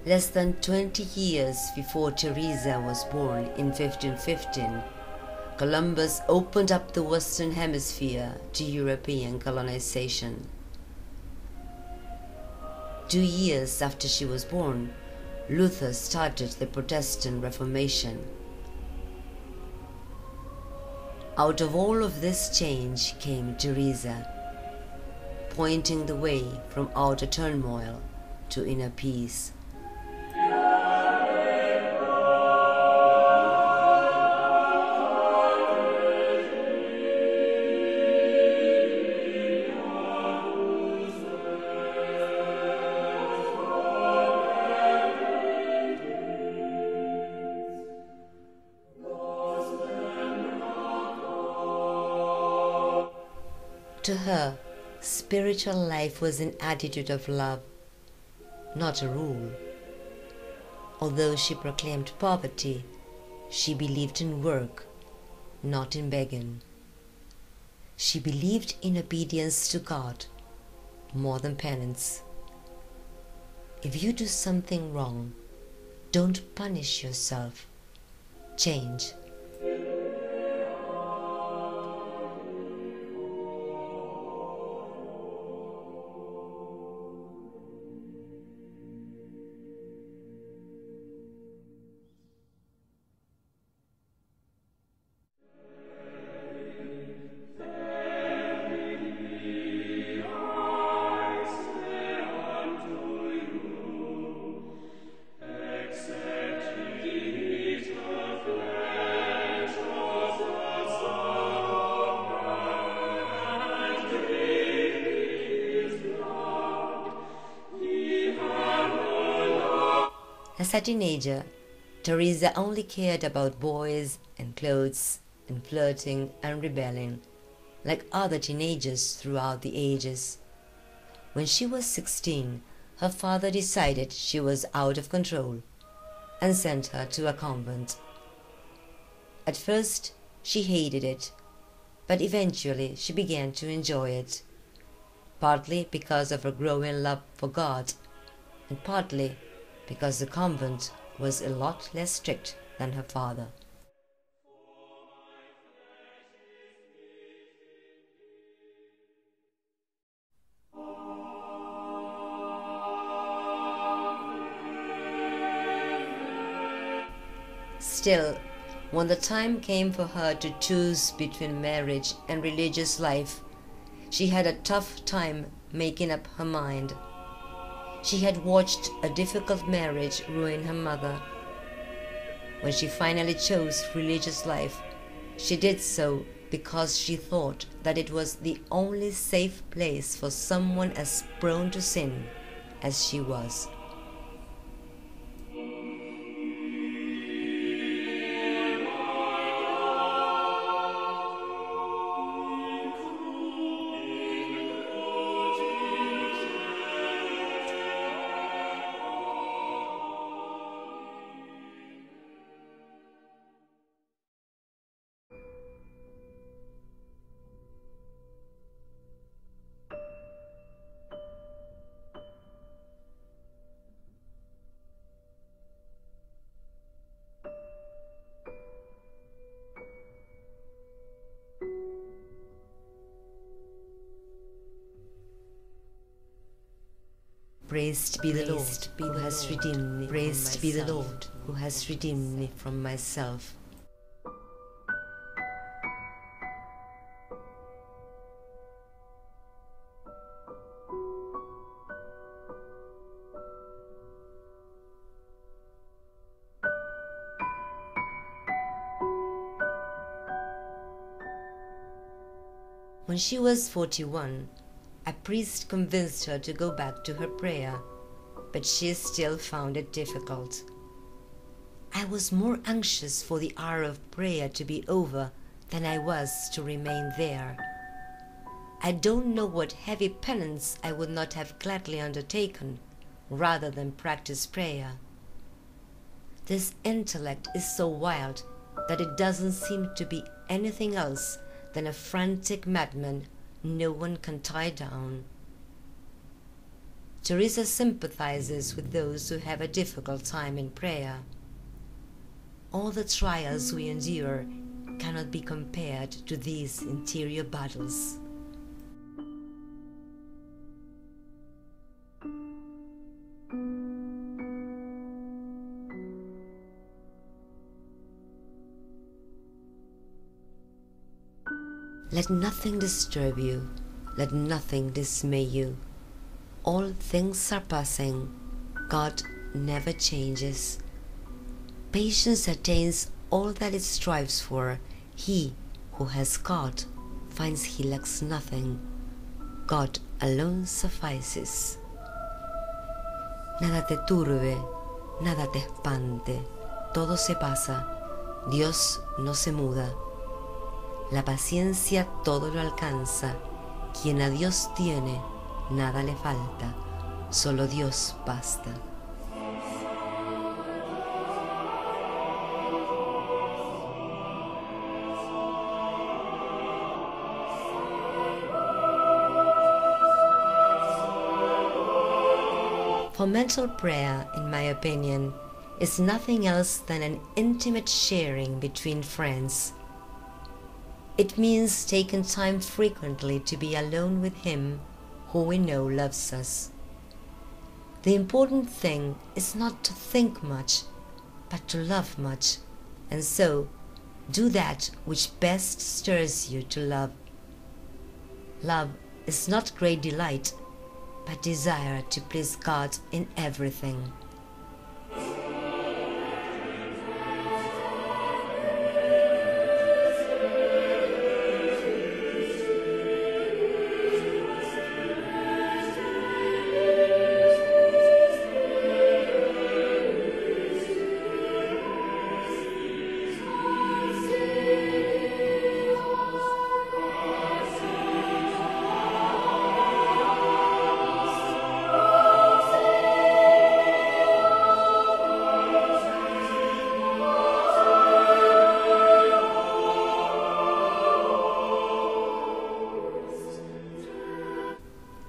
Less than 20 years before Teresa was born in 1515, Columbus opened up the Western Hemisphere to European colonization. 2 years after she was born, Luther started the Protestant Reformation. Out of all of this change came Teresa, pointing the way from outer turmoil to inner peace. To her, spiritual life was an attitude of love, not a rule. Although she proclaimed poverty, she believed in work, not in begging. She believed in obedience to God, more than penance. If you do something wrong, don't punish yourself. Change. As a teenager, Teresa only cared about boys and clothes and flirting and rebelling, like other teenagers throughout the ages. When she was 16, her father decided she was out of control and sent her to a convent. At first, she hated it, but eventually she began to enjoy it, partly because of her growing love for God, and partly because the convent was a lot less strict than her father. Still, when the time came for her to choose between marriage and religious life, she had a tough time making up her mind. She had watched a difficult marriage ruin her mother. When she finally chose religious life, she did so because she thought that it was the only safe place for someone as prone to sin as she was. Praised be the Lord who has redeemed me. Praised be the Lord who has redeemed me from myself. When she was 41, a priest convinced her to go back to her prayer, but she still found it difficult. I was more anxious for the hour of prayer to be over than I was to remain there. I don't know what heavy penance I would not have gladly undertaken rather than practice prayer. This intellect is so wild that it doesn't seem to be anything else than a frantic madman no one can tie down. Teresa sympathizes with those who have a difficult time in prayer. All the trials we endure cannot be compared to these interior battles. Let nothing disturb you, let nothing dismay you. All things are passing, God never changes. Patience attains all that it strives for. He who has God finds he lacks nothing. God alone suffices. Nada te turbe, nada te espante, todo se pasa, Dios no se muda. La paciencia todo lo alcanza, quien a Dios tiene, nada le falta, solo Dios basta. For mental prayer, in my opinion, is nothing else than an intimate sharing between friends. It means taking time frequently to be alone with Him who we know loves us. The important thing is not to think much, but to love much, and so do that which best stirs you to love. Love is not great delight, but desire to please God in everything.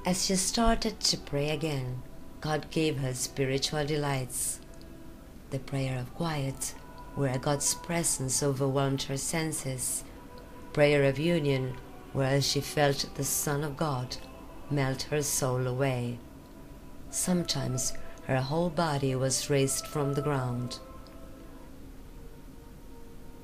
As she started to pray again, God gave her spiritual delights. The prayer of quiet, where God's presence overwhelmed her senses. Prayer of union, where she felt the Son of God melt her soul away. Sometimes her whole body was raised from the ground.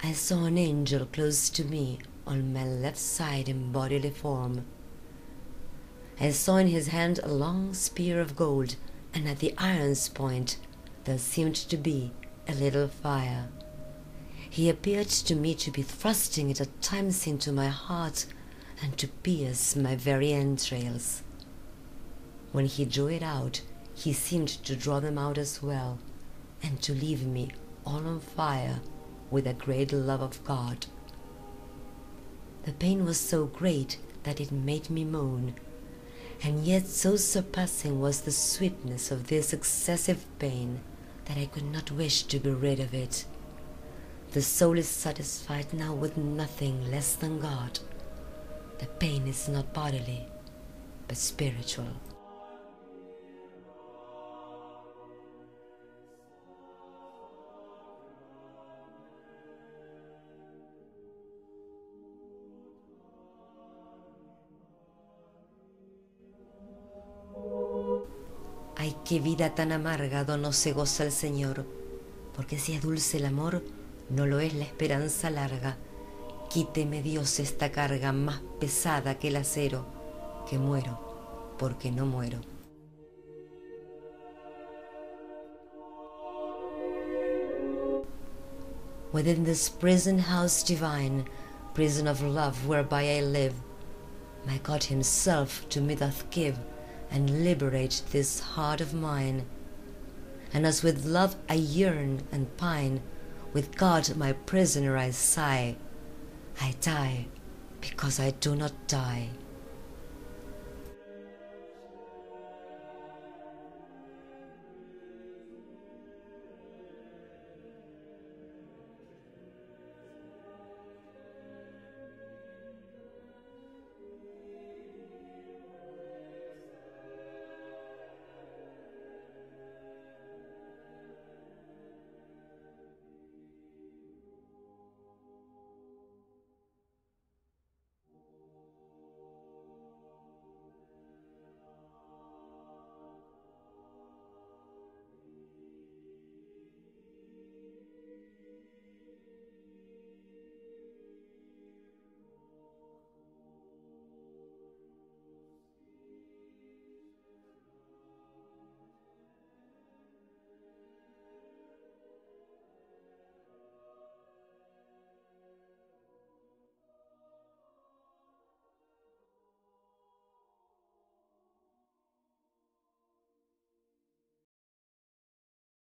I saw an angel close to me on my left side in bodily form. I saw in his hand a long spear of gold, and at the iron's point there seemed to be a little fire. He appeared to me to be thrusting it at times into my heart and to pierce my very entrails. When he drew it out, he seemed to draw them out as well, and to leave me all on fire with a great love of God. The pain was so great that it made me moan, and yet so surpassing was the sweetness of this excessive pain that I could not wish to be rid of it. The soul is satisfied now with nothing less than God. The pain is not bodily, but spiritual. Ay, qué vida tan amarga do no se goza el Señor, porque si es dulce el amor, no lo es la esperanza larga. Quíteme Dios esta carga más pesada que el acero, que muero porque no muero. Within this prison house divine, prison of love whereby I live, my God himself to me doth give, and liberate this heart of mine. And as with love I yearn and pine, with God my prisoner I sigh. I die because I do not die.